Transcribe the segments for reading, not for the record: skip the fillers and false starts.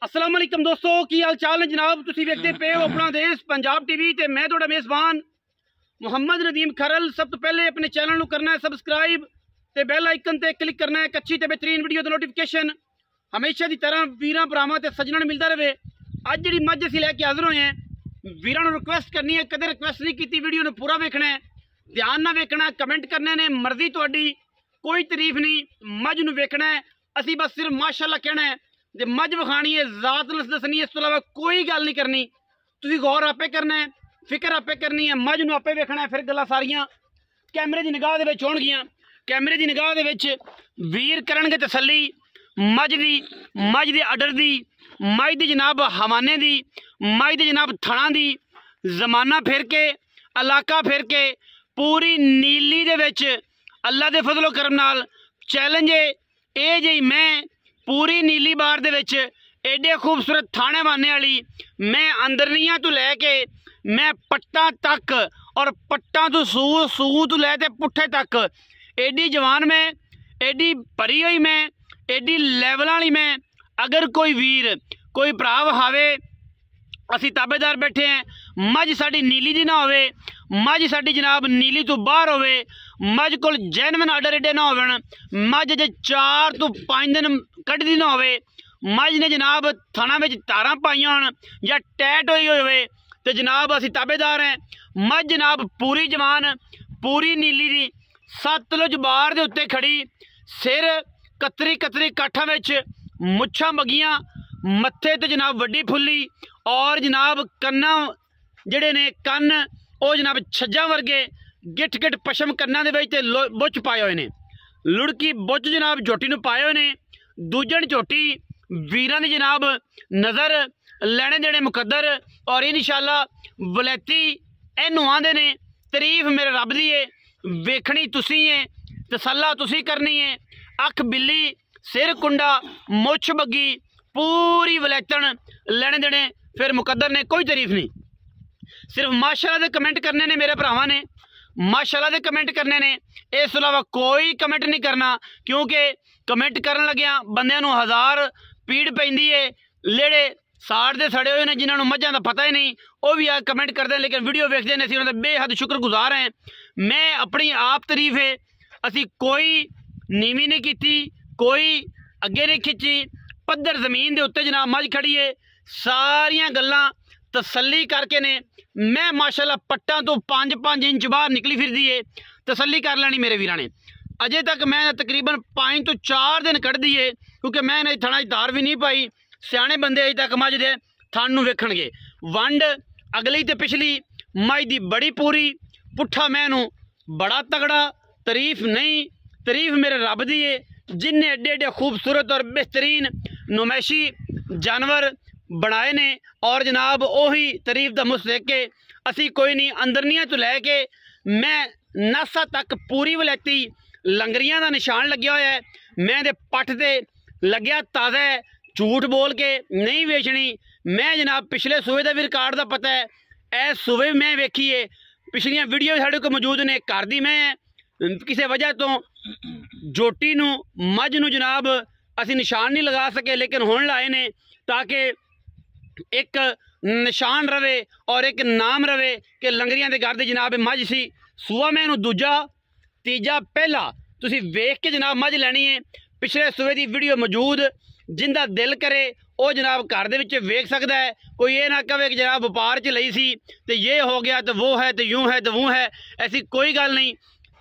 अस्सलाम वालेकुम दोस्तों की हाल चाल ने जनाब। तुसीं वेखदे पे हो अपना देश पंजाब टीवी ते मैं तुहाडा मेज़बान मुहम्मद नदीम खरल। सब तो पहले अपने चैनल नूं करना है सबसक्राइब ते बैल आइकन ते क्लिक करना है कच्ची ते बेहतरीन वीडियो दा नोटिफिकेशन हमेशा की तरह वीरां भरावां ते सज्जणां नूं मिलदा रहे। अज जिहड़ी मੱਝ असीं लैके हाज़र होए हैं वीरां नूं रिक्वेस्ट करनी है, कदे रिक्वेस्ट नहीं की, वीडियो नूं पूरा वेखना है, ध्यान नाल वेखना, कमेंट करने ने, मर्जी तुहाडी, कोई तारीफ नहीं, मੱਝ नूं वेखना है। असीं बस सिर्फ माशाअल्लाह कहना है जे मੱਝ विखानी है, जात नस्ल दसनी है, इस तो इलावा कोई गल नहीं करनी। तुसीं गौर आपे करना है, फिक्र आपे करनी है, मੱਝ नूं आपे वेखना है। फिर गल्लां सारियां कैमरे की निगाह दे विच होणगियां। कैमरे की निगाह दे विच वीर करनगे तसल्ली मੱਝ दी अडर दी, मੱਝ दी जनाब हवाने दी, मੱਝ दी जनाब थणा दी, जमाना फिर के इलाका फिर के पूरी नीली दे विच अल्लाह दे फजलो करम नाल चैलेंज है ये जी। मैं पूरी नीली बार दे विच एडे खूबसूरत थाने वाने वाली मैं अंदरनियां तो लैके मैं पट्टा तक और पट्टा तो सूह तो लैके पुट्ठे तक एडी जवान मैं, एडी भरी हुई मैं, एडी लैवल वाली मैं। अगर कोई वीर कोई भरा वहावे असी ताबेदार बैठे हैं, मੱਝ साडी नीली दी ना होवे, मੱਝ साडी जनाब नीली तो बाहर होवे, मੱਝ कोल जैनवन आर्डर एडे ना होवन, मੱਝ जे 4 तो 5 दिन कड्ढदी ना होवे, मੱਝ ने जनाब थणा विच तारां पाईयां होण या टैट होई होवे ते जनाब असी ताबेदार हैं। मੱਝ जनाब पूरी जवान पूरी नीली दी सतलुज बार दे उत्ते खड़ी, सिर कतरी कतरी काठां विच, मुच्छां बगियां, मत्थे ते जनाब वड्डी फुल्ली और जनाब कन्ना जिहड़े ने कन्न ਉਹ जनाब छज्जां वर्गे गिठ गिठ पशम कन्ना दे विच ते बुच पाए हुए ने, लुड़की बुच जनाब झोटी नूं पाए हुए ने। दूजण झोटी वीरां दी जनाब नज़र लैणे देने मुकद्दर और इंशाअल्लाह वलैती इहनूं आंदे ने। तारीफ मेरे रब दी है, वेखनी तुसीं है, तसल्ला तुसीं करनी है। अख बिल्ली, सिर कुंडा, मुछ बग्गी, पूरी वलैतन लैणे देने फिर मुकद्दर ने, कोई तारीफ नहीं। सिर्फ माशाअल्लाह दे कमेंट करने ने मेरे भरावां ने, माशाअल्लाह दे कमेंट करने ने, इस तो इलावा कोई कमेंट नहीं करना, क्योंकि कमेंट करन लग्या बंदियां नूं हज़ार पीड़ पैंदी है। लेड़े साड़ दे सड़े हुए ने जिन्हां नूं मੱਝਾਂ दा पता ही नहीं वो भी आ कमेंट करते हैं, लेकिन वीडियो वेखते हैं, असीं उन्हां दे बेहद शुक्रगुजार हैं। मैं अपनी आप तारीफ है, असीं कोई नीवी नहीं कीती, कोई अगे नहीं खिंची, पद्धर जमीन दे उत्ते जनाब मੱਝ खड़ी है। सारियां गल्लां तसल्ली करके ने। मैं माशाअल्लाह पट्टा तो 5-5 इंच बाहर निकली फिरदी है, तसल्ली कर लैनी मेरे वीरां ने। अजे तक मैं तकरीबन 5 तो 4 दिन कढ़ दी है, क्योंकि मैं इन्हें थणा धार भी नहीं पाई। सियाने बंदे अजे तक मੱਝ दे थण नूं वेखणगे। वंड अगली ते पिछली मੱਝ दी बड़ी पूरी, पुट्ठा मैनू बड़ा तगड़ा। तारीफ नहीं, तारीफ मेरे रब दी है जिन्हें एडे एडे खूबसूरत और बेहतरीन नुमैशी जानवर बनाए ने। और जनाब उही तारीफ दा मुस्तहिक है। असी कोई नहीं, अंदरनियां तो लैके मैं नासा तक पूरी वलैती लंगरियां दा निशान लग्या होया है। मैं दे पट ते लग्या ताज़ा है, झूठ बोल के नहीं बेचनी। मैं जनाब पिछले सूबे का भी रिकॉर्ड का पता है, ए सूबे भी मैं वेखी है, पिछलियां वीडियो साढ़े को मौजूद ने। घर दी मैं किसी वजह तो जोटी नूं मੱਝ नूं जनाब असी निशान नहीं लगा सके, लेकिन हुण लाए ने ताकि एक निशान रवे और एक नाम रवे कि लंगरियां दे घर दी जनाब मੱਝ सी। सूआ मैनू दूजा तीजा पहला तुसी वेख के जनाब मੱਝ लैनी है। पिछले सूबे की वीडियो मौजूद, जिंदा दिल करे वो जनाब घर दे विच वेख सकता है। कोई ये ना कहे कि जनाब व्यापार च लई सी तो ये हो गया तो वो है तो यूँ है तो वो है, ऐसी कोई गल नहीं।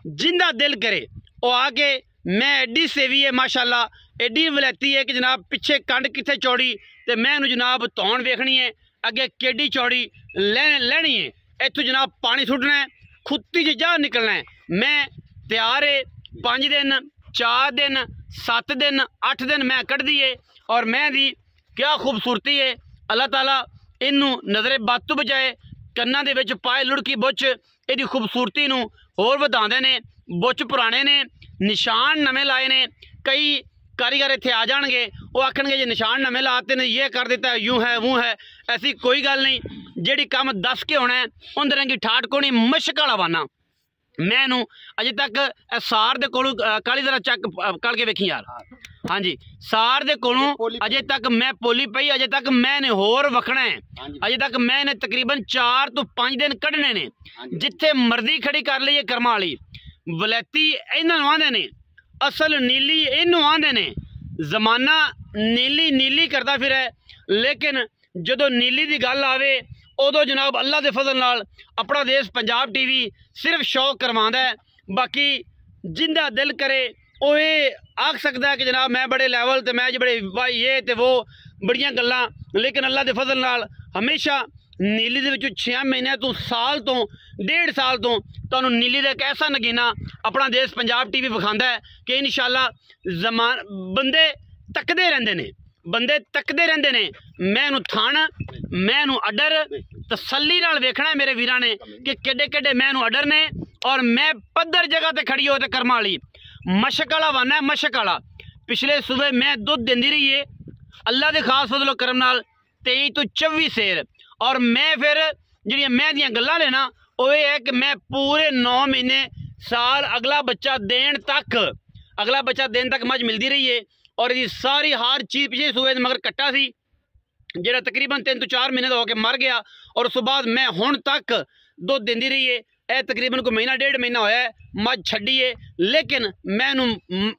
जिंदा दिल करे वो आके, मैं एडी सेवी है माशाअल्लाह, एडी वलैती है कि जनाब पिछे कंड कित्थे चौड़ी तो मैं जनाब धौन वेखनी है, अगे केडी चौड़ी लैनी है। इत्थों जनाब पानी सुटना है, खुत्ती च जा निकलना है। मैं तैयार है, 5 दिन 4 दिन 7 दिन 8 दिन मैं कढ़ दी है। और मैं दी क्या खूबसूरती है, अल्लाह ताला इनू नज़रे बद तो बचाए। कन्ना दे विच पाए लुड़की बुच इहदी खूबसूरती नू होर वधांदे ने। बुच पुराने ने, निशान नवे लाए ने। कई कारीगर इत्थे आ जाएंगे, वो आखणगे जे निशान नवे लाते ने, ये कर देता है, यूँ है वो है, ऐसी कोई गल नहीं। जिहड़ी काम दस के होना है उंदे रंगी ठाट कोनी मशक वाला वाना। मैं अजे तक सार दे कोलों काली जरा चक कल के वेखी यार, हाँ जी सार दे कोलों अजे तक मैं पोली पई, अजे तक मैंने होर वखना है, अजे तक मैंने तकरीबन 4 तो 5 दिन कढ़ने ने, जिथे मर्जी खड़ी कर लीए कर्मा वाली। वलैती इन्हों आंदे ने, असल नीली इन्हों आंदे ने। जमाना नीली नीली करता फिर है, लेकिन जदों नीली की गल आवे उदों जनाब अल्लाह के फजल नाल अपना देश पंजाब टीवी सिर्फ शौक करवांदा है। बाकी जिंदा दिल करे वो ये आख सकता है कि जनाब मैं बड़े लैवल ते मैं बड़े भाई ये ते वो बड़ियां गल्लां, लेकिन अल्लाह के फजल नाल हमेशा नीली दे विचों 6 महीने तो साल तो 1.5 साल तो तुहानूं नीली दा एक ऐसा नगीना अपना देश पंजाब टीवी विखांदा है कि इंशाअल्लाह बंदे तकदे रहिंदे ने, बंदे तकदे रहिंदे ने। मैं इहनूं थण, मैं इहनूं अडर तसल्ली नाल वेखना है मेरे वीरां ने कि किड्डे किड्डे मैं इहनूं अडर ने, और मैं पद्धर जगह ते खड़ी हो ते कर्मा वाली मशक वाला वाना है, मशक वाला। पिछले सुबह मैं दुध देंदी रही है अल्लाह के खास फजलो करम नाल 23 तो 24 सेर, और मैं फिर जिहड़ियां मैं दियां गल्लां लेना वो ये है कि मैं पूरे 9 महीने साल अगला बच्चा देण तक मझ मिलती रही है, और ये सारी हर चीज़ पिछले सूबे मगर कट्टा सी जिहड़ा तकरीबन 3 तो 4 महीने हो के मर गया, और उस बाद मैं हुण तक दुध देंदी रही है। यह तकरीबन कोई महीना 1.5 महीना होया है मझ छड्डी है, लेकिन मैं इहनूं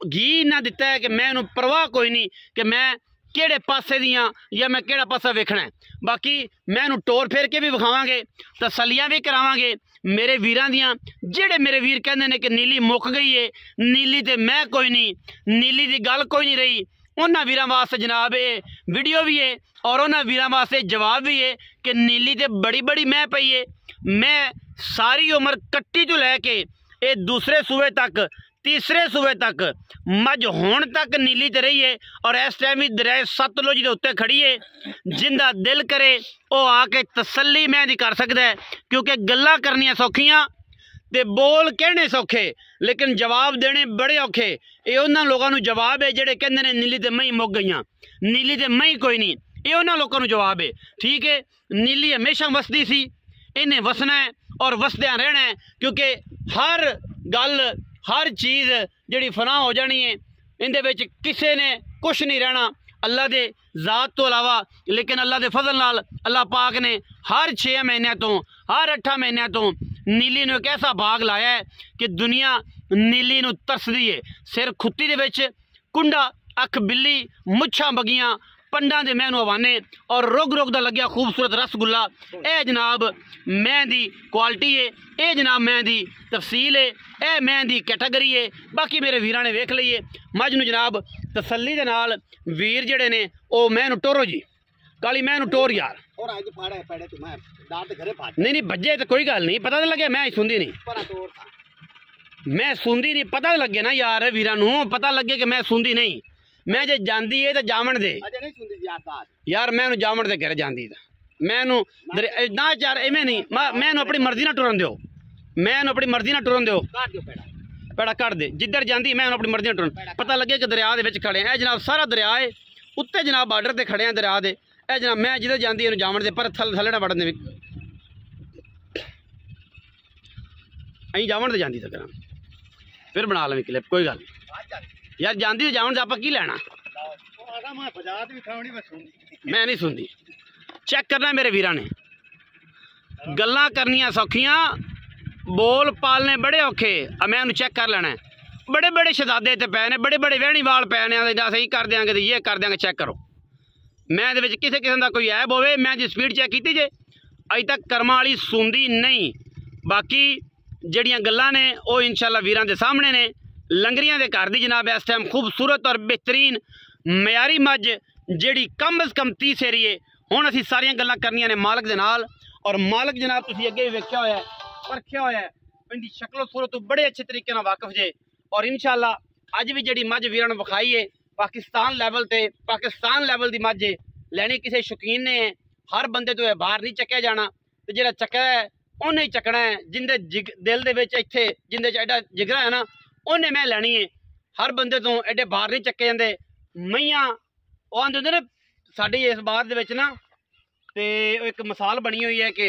घी ना दिता है कि मैं इहनूं परवाह कोई नहीं कि मैं किहड़े पासे दियां या मैं किहड़ा पासा वेखना है। बाकी मैं इहनूं टोर फेर के भी विखावांगे, तसल्लियां भी करावांगे मेरे वीरां दियां। जिहड़े मेरे वीर कहंदे ने कि नीली मुक गई है, नीली ते मैं कोई नहीं, नीली दी गल कोई नहीं रही, उन्हां वीरां वास्ते जनाब ये वीडियो भी है और उन्हां वीरां वास्ते जवाब भी है कि नीली ते बड़ी बड़ी मैं पई है। मैं सारी उम्र कट्टी तो लैके ये दूसरे सूबे तक, तीसरे सूबे तक मझ हुण तक नीली ते रही है, और इस टाइम भी दरिया सतलुज के उत्ते खड़ी है। जिंदा दिल करे वो आके तसल्ली मैं दी कर सकता है, क्योंकि गल्लां करनियां सौखियां ते बोल कहने सौखे, लेकिन जवाब देने बड़े औखे। ये उन्होंने लोगों को जवाब है जेडे कहंदे ने नीली ते मई मुक गई, नीली ते मई कोई नहीं, ये उन्होंने लोगों को जवाब है। ठीक है, नीली हमेशा वसदी सी, इन्हें वसना है और वसद्या रहना है, क्योंकि हर गल हर चीज़ जिहड़ी फना हो जानी है, इहदे विच किसी ने कुछ नहीं रहना अल्लाह दे ज़ात तो अलावा। लेकिन अल्लाह के फजल नाल अल्लाह पाक ने हर 6 महीनों तो हर 8 महीनों तो नीली नूं एक ऐसा भाग लाया है कि दुनिया नीली नूं तरसदी है। सिर खुत्ती दे विच कुंडा, अख बिल्ली, मुच्छां बगियां, पंडा दे मैनू हवाने और रुग रुग दा लग्या खूबसूरत रसगुल्ला। ए जनाब मैं दी क्वालिटी है, ये जनाब मैं दी तफसील है, ए मैं दी कैटेगरी है। बाकी मेरे वीरां ने वेख लईए मझ नूं जनाब तसल्ली दे नाल वीर जिहड़े ने ओ मैनू टोरो जी काली मैनू टोर यार नहीं नहीं बज्जे तो कोई गल नहीं, पता तो लगे मैं सुनदी नहीं, मैं सुनदी नहीं, पता लगे ना यार वीरां नूं पता लगे कि मैं सुनदी नहीं। मैं जे जांदी है तो जामन दे यार, मैं जामन दे घर जांदी मैं ना यार इवें नहीं, मैं अपनी मर्जी ना टुरन दो, मैं अपनी मर्जी ना टुरन दो, पैड़ा कट दे जिधर जांदी मैं अपनी मर्जी ना टुरन। पता लगे कि दरिया दे विच खड़े हैं, जनाब सारा दरिया है उत्ते जनाब बार्डर ते खड़े हैं दरिया दे। ए जनाब मैं जिधर जांदी इहनूं जामन दे, पर थल्ले ना वड़न दे, अं जामन दे जांदी तो करा फिर बना लवी क्लिप, कोई गल यार जांदी जामन आपां की लैना, मैं नहीं सुनती। चेक करना मेरे वीरां ने, गल्लां करनियां सौखियां, बोल पालने बड़े औखे। मैं उन्हें चेक कर लेना है, बड़े बड़े शहजादे ते पै ने, बड़े बड़े वहणी वाल पै ने, सही कर देंगे ये कर देंगे, चेक करो। मैं किसी किस्म का कोई ऐब होवे, मैं जी स्पीड चेक की जे अज तक कर्मा वाली सुनती नहीं। बाकी जड़ियाँ गल्लां ने वो इंशाअल्लाह वीरां दे सामने ने। लंगरियां दे घर दी जनाब इस टाइम खूबसूरत और बेहतरीन मयारी मझ जिहड़ी कम अज़ कम 30 एरिए। हुण असीं सारियां गल्लां करनियां ने मालक दे नाल, और मालक जनाब तुसीं अगे भी वेख्या होया परखिया होया, इहदी शक्लो सूरत बड़े अच्छे तरीके नाल वाकफ जे। और इंशाअल्लाह अज भी जिहड़ी मझ वीरां नूं विखाई है पाकिस्तान लैवल ते, पाकिस्तान लैवल दी मझ लैनी किसी शौकीन ने, हर बंदे तो बाहर नहीं चक्या जाना, तो जिहड़ा चक्या है उन्हें ही चकना है। जिंदे दिल दे विच इत्थे जिंदे च एडा जिगरा है ना उन्हें मैं लैनी है, हर बंदे तो एडे बाहर नहीं चक्के जाते। मईयां वो आंदे ने साडी इस बात दे विच ना, ते एक मिसाल बनी हुई है कि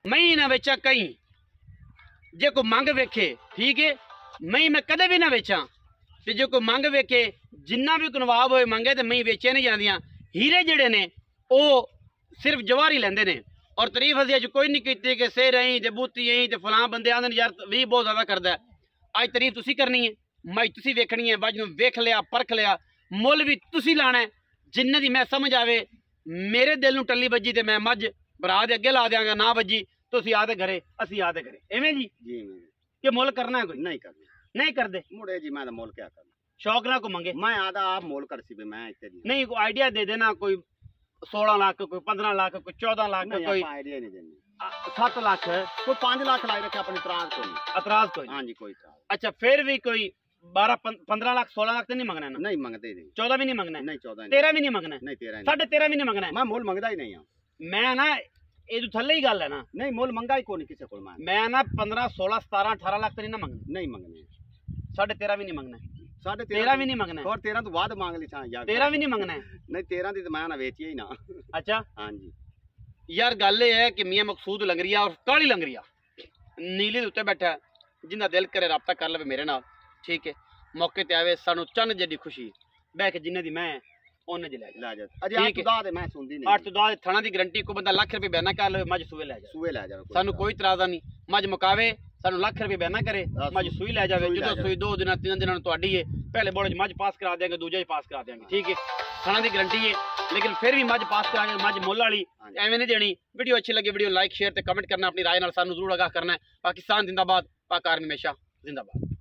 मई ना बेचा कहीं जे कोई मंग वेखे, ठीक है मई मैं कदे भी ना बेचा, ਤੇ ਜੇ ਕੋਈ ਮੰਗ ਵੇਖੇ ਜਿੰਨਾ ਵੀ ਨਵਾਬ ਹੋਏ ਮੰਗੇ ਤੇ ਮਈ ਵੇਚੇ ਨਹੀਂ ਜਾਂਦੀਆਂ ਹੀਰੇ ਜਿਹੜੇ ਨੇ ਉਹ ਸਿਰਫ ਜਵਾਹਰ ਹੀ ਲੈਂਦੇ ਨੇ ਔਰ ਤਾਰੀਫ ਅਸੀਂ ਅੱਜ ਕੋਈ ਨਹੀਂ ਕੀਤੀ ਕਿ ਸੇ ਰਹੀ ਤੇ ਬੂਤੀ ਐਂ ਤੇ ਫਲਾਂ ਬੰਦੇ ਆਂਦੇ ਨੇ ਯਾਰ ਵੀ ਬਹੁਤ ਜ਼ਿਆਦਾ ਕਰਦਾ ਅੱਜ ਤਾਰੀਫ ਤੁਸੀਂ ਕਰਨੀ ਹੈ ਮੱਝ ਤੁਸੀਂ ਵੇਖਣੀ ਹੈ ਮੱਝ ਨੂੰ ਵੇਖ ਲਿਆ ਪਰਖ ਲਿਆ ਮੁੱਲ ਵੀ ਤੁਸੀਂ ਲਾਣਾ ਹੈ ਜਿੰਨੇ ਦੀ ਮੈਂ ਸਮਝ ਆਵੇ ਮੇਰੇ ਦਿਲ ਨੂੰ ਟੱਲੀ ਵੱਜੀ ਤੇ ਮੈਂ ਮੱਝ ਭਰਾ ਦੇ ਅੱਗੇ ਲਾ ਦਿਆਂਗਾ ਨਾ ਵੱਜੀ ਤੁਸੀਂ ਆਦੇ ਘਰੇ ਅਸੀਂ ਆਦੇ ਘਰੇ ਐਵੇਂ ਜੀ ਕਿ ਮੁੱਲ ਕਰਨਾ ਹੈ ਕੋਈ ਨਹੀਂ ਕਰਦੇ ਮੁੜੇ ਜੀ ਮੈਂ ਤਾਂ ਮੁੱਲ ਕਿਆ ਕਰਨਾ ਸ਼ੌਕ ਨਾਲ ਕੋ ਮੰਗੇ ਮੈਂ ਆਦਾ ਆਪ ਮੁੱਲ ਕਰ ਸੀ ਵੀ ਮੈਂ ਇੱਥੇ ਦੀ ਨਹੀਂ ਕੋਈ ਆਈਡੀਆ ਦੇ ਦੇਣਾ ਕੋਈ 16 ਲੱਖ ਕੋਈ 15 ਲੱਖ ਕੋਈ 14 ਲੱਖ ਕੋਈ ਆਈਡੀਆ ਨਹੀਂ ਦੇਣੀ 7 ਲੱਖ ਕੋਈ 5 ਲੱਖ ਲਾਈ ਰੱਖਿਆ ਆਪਣੀ ਇਤਰਾਜ਼ ਕੋਈ ਇਤਰਾਜ਼ ਕੋਈ ਹਾਂਜੀ ਕੋਈ ਇਤਰਾਜ਼ ਅੱਛਾ ਫਿਰ ਵੀ ਕੋਈ 12 15 ਲੱਖ 16 ਲੱਖ ਤੇ ਨਹੀਂ ਮੰਗਣਾ ਨਾ ਨਹੀਂ ਮੰਗਦੇ ਨਹੀਂ 14 ਵੀ ਨਹੀਂ ਮੰਗਣਾ ਨਹੀਂ 14 13 ਵੀ ਨਹੀਂ ਮੰਗਣਾ ਨਹੀਂ 13 ਸਾਢੇ 13 ਵੀ ਨਹੀਂ ਮੰਗਣਾ ਮੈਂ ਮੁੱਲ ਮੰਗਦਾ ਹੀ ਨਹੀਂ ਆ ਮੈਂ ਨਾ ਇਹ ਤੋਂ ਥੱਲੇ ਹੀ ਗੱਲ ਹੈ ਨਾ ਨਹੀਂ ਮੁੱਲ ਮੰਗਾ ਹੀ ਕੋਈ ਨਹੀਂ ਕਿਸੇ ਕੋਲ ਮੈਂ ਨਾ 15 16 17 18 ਲੱਖ ਤੇ ਨਹੀਂ ਨਾ ਮੰਗਣਾ ਨਹੀਂ ਮੰਗਣੇ ਸਾਢੇ 13 ਵੀ ਨਹੀਂ ਮੰਗਣਾ ਸਾਢੇ 13 ਵੀ ਨਹੀਂ ਮੰਗਣਾ ਹੋਰ 13 ਤੋਂ ਬਾਅਦ ਮੰਗ ਲਈ ਸਾਂ ਯਾਰ 13 ਵੀ ਨਹੀਂ ਮੰਗਣਾ ਨਹੀਂ 13 ਦੀ ਤਾਂ ਮੈਂ ਨਾ ਵੇਚੀ ਹੀ ਨਾ ਅੱਛਾ ਹਾਂਜੀ ਯਾਰ ਗੱਲ ਇਹ ਹੈ ਕਿ ਮੀਆਂ ਮਕਸੂਦ ਲੰਗਰੀਆ ਔਰ ਕਾਲੀ ਲੰਗਰੀਆ ਨੀਲੀ ਦੇ ਉੱਤੇ ਬੈਠਾ ਜਿੰਦਾ ਦਿਲ ਕਰੇ ਰਾਬਤਾ ਕਰ ਲਵੇ ਮੇਰੇ ਨਾਲ ਠੀਕ ਹੈ ਮੌਕੇ ਤੇ ਆਵੇ ਸਾਨੂੰ ਚੰਨ ਜੱਡੀ ਖੁਸ਼ੀ ਬਹਿ ਕੇ ਜਿੰਨੇ ਦੀ ਮੈਂ ਉਹਨੇ ਜ ਲੈ ਜਾ ਅਜੇ 8 ਤੋਂ 10 ਮੈਂ ਸੁਣਦੀ ਨਹੀਂ 8 ਤੋਂ 10 ਥਣਾ ਦੀ ਗਰੰਟੀ ਕੋ ਬੰਦਾ ਲੱਖ ਰੁਪਏ ਬਿਆਨਾ ਕਰ ਲਵੇ ਮੱਝ ਸੂਏ ਲੈ ਜਾ ਸਾਨੂੰ ਕੋਈ ਇਤਰਾਜ਼ਾ ਨਹੀਂ ਮੱਝ ਮੁਕਾਵੇ ਸਾਨੂੰ ਲੱਖ ਰੁਪਏ ਬਿਆਨਾ ਕਰੇ ਮੱਝ ਸੂਈ ਲੈ ਜਾਵੇ ਜਦੋਂ ਸੂਈ 2 ਦਿਨਾਂ 3 ਦਿਨਾਂ ਨੂੰ ਤੁਹਾਡੀ ਹੈ ਪਹਿਲੇ ਬੋਲੇ ਚ ਮੱਝ ਪਾਸ ਕਰਾ ਦਿਆਂਗੇ ਦੂਜੇ ਚ ਪਾਸ ਕਰਾ ਦਿਆਂਗੇ ਠੀਕ ਹੈ ਥਣਾ ਦੀ ਗਰੰਟੀ ਹੈ ਲੇਕਿਨ ਫਿਰ ਵੀ ਮੱਝ ਪਾਸ ਕਰਾਂਗੇ ਮੱਝ ਮੁੱਲ ਵਾਲੀ ਐਵੇਂ ਨਹੀਂ ਦੇਣੀ ਵੀਡੀਓ ਅੱਛੀ ਲੱਗੇ ਵੀਡੀਓ ਲਾਈਕ ਸ਼ੇਅਰ ਤੇ ਕਮੈਂਟ ਕਰਨਾ ਆਪਣੀ ਰਾਏ ਨਾਲ ਸਾਨੂੰ ਜ਼ਰੂਰ ਆਗਾਹ ਕਰਨਾ ਹੈ ਪਾਕਿਸਤਾਨ ਜ਼ਿੰਦਾਬਾਦ ਪਾਕ ਆਰਮੀ ਹਮੇਸ਼ਾ ਜ਼ਿੰਦਾਬਾਦ